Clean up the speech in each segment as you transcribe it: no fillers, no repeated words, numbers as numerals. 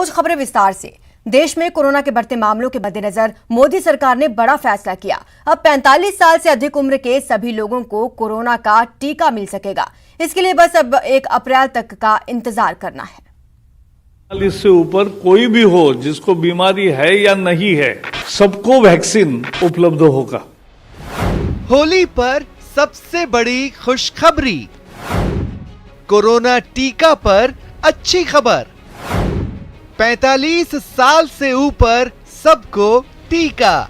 कुछ खबरें विस्तार से। देश में कोरोना के बढ़ते मामलों के मद्देनजर मोदी सरकार ने बड़ा फैसला किया। अब 45 साल से अधिक उम्र के सभी लोगों को कोरोना का टीका मिल सकेगा। इसके लिए बस अब 1 अप्रैल तक का इंतजार करना है। 45 से ऊपर कोई भी हो जिसको बीमारी है या नहीं है, सबको वैक्सीन उपलब्ध होगा। होली पर सबसे बड़ी खुशखबरी, कोरोना टीका पर अच्छी खबर। 45 साल से ऊपर सबको टीका।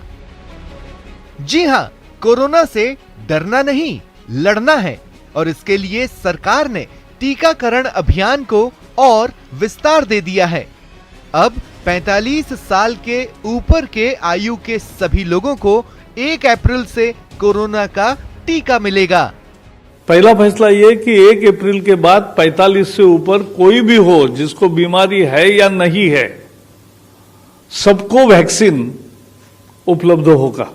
जी हां, कोरोना से डरना नहीं, लड़ना है और इसके लिए सरकार ने टीकाकरण अभियान को और विस्तार दे दिया है। अब 45 साल के ऊपर के आयु के सभी लोगों को 1 अप्रैल से कोरोना का टीका मिलेगा। पहला फैसला ये कि 1 अप्रैल के बाद 45 से ऊपर कोई भी हो जिसको बीमारी है या नहीं है, सबको वैक्सीन उपलब्ध होगा।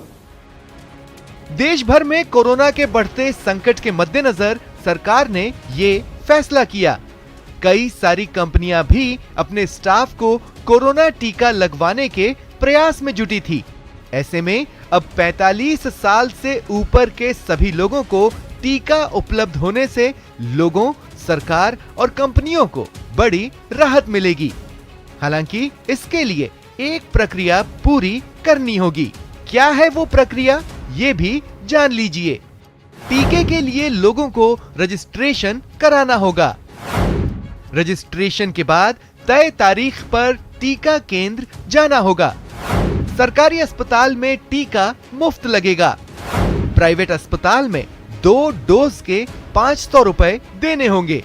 देश भर में कोरोना के बढ़ते संकट के मद्देनजर सरकार ने ये फैसला किया। कई सारी कंपनियां भी अपने स्टाफ को कोरोना टीका लगवाने के प्रयास में जुटी थी। ऐसे में अब 45 साल से ऊपर के सभी लोगों को टीका उपलब्ध होने से लोगों, सरकार और कंपनियों को बड़ी राहत मिलेगी। हालांकि इसके लिए एक प्रक्रिया पूरी करनी होगी। क्या है वो प्रक्रिया, ये भी जान लीजिए। टीके के लिए लोगों को रजिस्ट्रेशन कराना होगा। रजिस्ट्रेशन के बाद तय तारीख पर टीका केंद्र जाना होगा। सरकारी अस्पताल में टीका मुफ्त लगेगा। प्राइवेट अस्पताल में 2 डोज के 500 रुपए देने होंगे।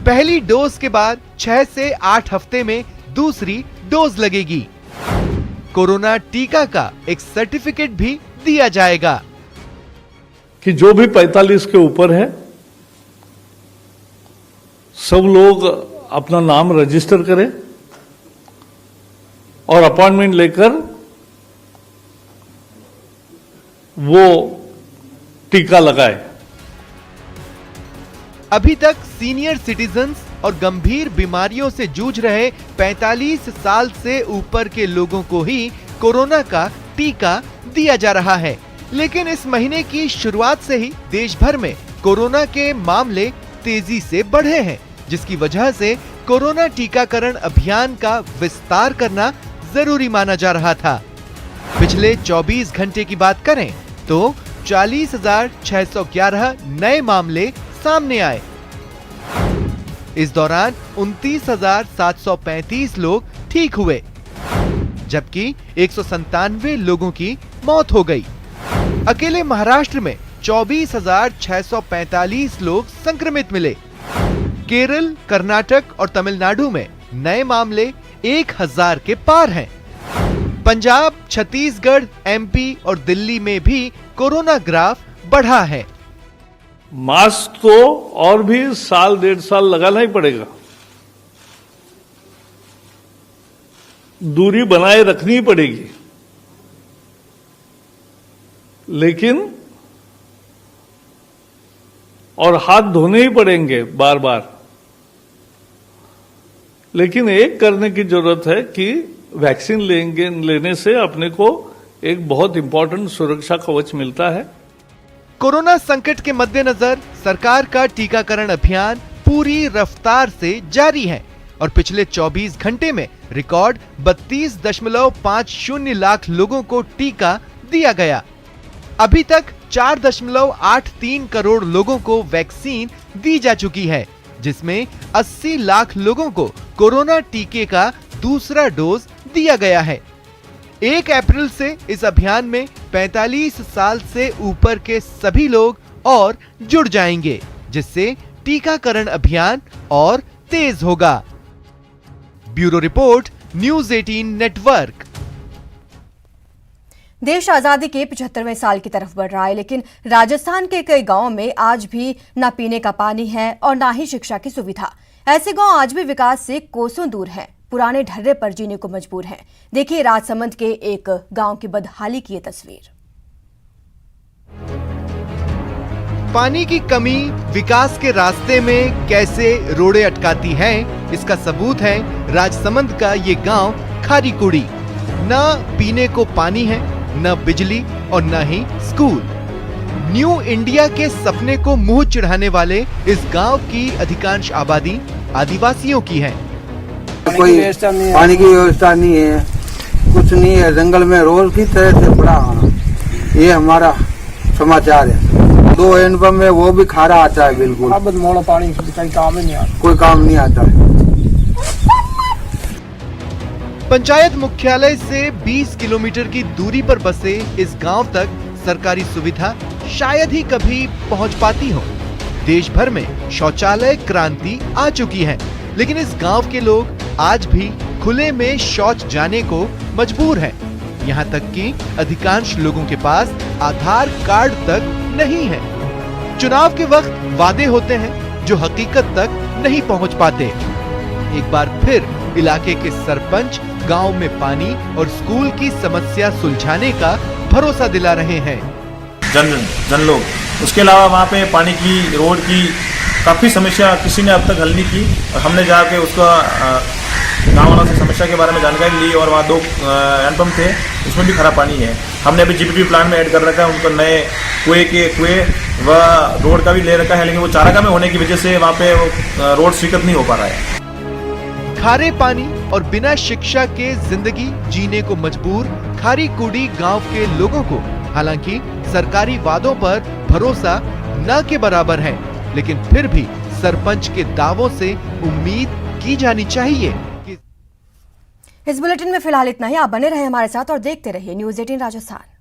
पहली डोज के बाद 6 से 8 हफ्ते में दूसरी डोज लगेगी। कोरोना टीका का एक सर्टिफिकेट भी दिया जाएगा कि जो भी 45 के ऊपर है, सब लोग अपना नाम रजिस्टर करें और अपॉइंटमेंट लेकर वो टीका लगाए। अभी तक सीनियर सिटीजन्स और गंभीर बीमारियों से जूझ रहे 45 साल से ऊपर के लोगों को ही कोरोना का टीका दिया जा रहा है। लेकिन इस महीने की शुरुआत से ही देश भर में कोरोना के मामले तेजी से बढ़े हैं, जिसकी वजह से कोरोना टीकाकरण अभियान का विस्तार करना जरूरी माना जा रहा था। पिछले 24 घंटे की बात करें तो 40,611 नए मामले सामने आए। इस दौरान 29,735 लोग ठीक हुए, जबकि 197 लोगों की मौत हो गई। अकेले महाराष्ट्र में 24,645 लोग संक्रमित मिले। केरल, कर्नाटक और तमिलनाडु में नए मामले 1,000 के पार हैं। पंजाब, छत्तीसगढ़, एमपी और दिल्ली में भी कोरोना ग्राफ बढ़ा है। मास्क तो और भी 1.5 साल लगाना ही पड़ेगा। दूरी बनाए रखनी ही पड़ेगी, लेकिन और हाथ धोने ही पड़ेंगे बार बार। लेकिन एक करने की जरूरत है कि वैक्सीन लेने से अपने को एक बहुत इंपॉर्टेंट सुरक्षा कवच मिलता है। कोरोना संकट के मद्देनजर सरकार का टीकाकरण अभियान पूरी रफ्तार से जारी है और पिछले 24 घंटे में रिकॉर्ड 32.50 लाख लोगों को टीका दिया गया। अभी तक 4.83 करोड़ लोगों को वैक्सीन दी जा चुकी है, जिसमें 80 लाख लोगों को कोरोना टीके का दूसरा डोज दिया गया है। 1 अप्रैल से इस अभियान में 45 साल से ऊपर के सभी लोग और जुड़ जाएंगे, जिससे टीकाकरण अभियान और तेज होगा। Bureau report, news 18 network. देश आजादी के 75वें साल की तरफ बढ़ रहा है, लेकिन राजस्थान के कई गांवों में आज भी न पीने का पानी है और न ही शिक्षा की सुविधा। ऐसे गांव आज भी विकास से कोसों दूर हैं, पुराने ढर्रे पर जीने को मजबूर हैं। देखिए राजसमंद के एक गांव की बदहाली की ये तस्वीर। पानी की कमी विकास के रास्ते में कैसे रोड़े अटकाती है, इसका सबूत है राजसमंद का ये गांव खारी कुड़ी। न पीने को पानी है, न बिजली और न ही स्कूल। न्यू इंडिया के सपने को मुंह चिढ़ाने वाले इस गांव की अधिकांश आबादी आदिवासियों की है। कोई पानी की व्यवस्था नहीं है, कुछ नहीं है, जंगल में रोल की तरह से पड़ा होना, ये हमारा समाचार है। 2 हैंडपंप में वो भी खारा आता है, बिल्कुल पानी काम ही नहीं आता, कोई काम नहीं आता है। पंचायत मुख्यालय से 20 किलोमीटर की दूरी पर बसे इस गांव तक सरकारी सुविधा शायद ही कभी पहुंच पाती हो। देश भर में शौचालय क्रांति आ चुकी है, लेकिन इस गांव के लोग आज भी खुले में शौच जाने को मजबूर हैं। यहाँ तक कि अधिकांश लोगों के पास आधार कार्ड तक नहीं है। चुनाव के वक्त वादे होते हैं जो हकीकत तक नहीं पहुंच पाते। एक बार फिर इलाके के सरपंच गांव में पानी और स्कूल की समस्या सुलझाने का भरोसा दिला रहे हैं। जन लोग उसके अलावा वहाँ पे पानी की, रोड की काफ़ी समस्या किसी ने अब तक हल नहीं की, और हमने जाके उसका गाँव वालों से समस्या के बारे में जानकारी ली, और वहाँ 2 हैंडपंप थे, उसमें भी खराब पानी है। हमने अभी जीपीपी प्लान में ऐड कर रखा है, उनको नए कुएं व रोड का भी ले रखा है, लेकिन वो चारागाह में होने की वजह से वहाँ पे वो रोड स्वीकृत नहीं हो पा रहा है। खारे पानी और बिना शिक्षा के जिंदगी जीने को मजबूर खारी कुड़ी गांव के लोगों को हालांकि सरकारी वादों पर भरोसा न के बराबर है, लेकिन फिर भी सरपंच के दावों से उम्मीद की जानी चाहिए कि इस बुलेटिन में फिलहाल इतना ही। आप बने रहे हमारे साथ और देखते रहिए न्यूज़ 18 राजस्थान।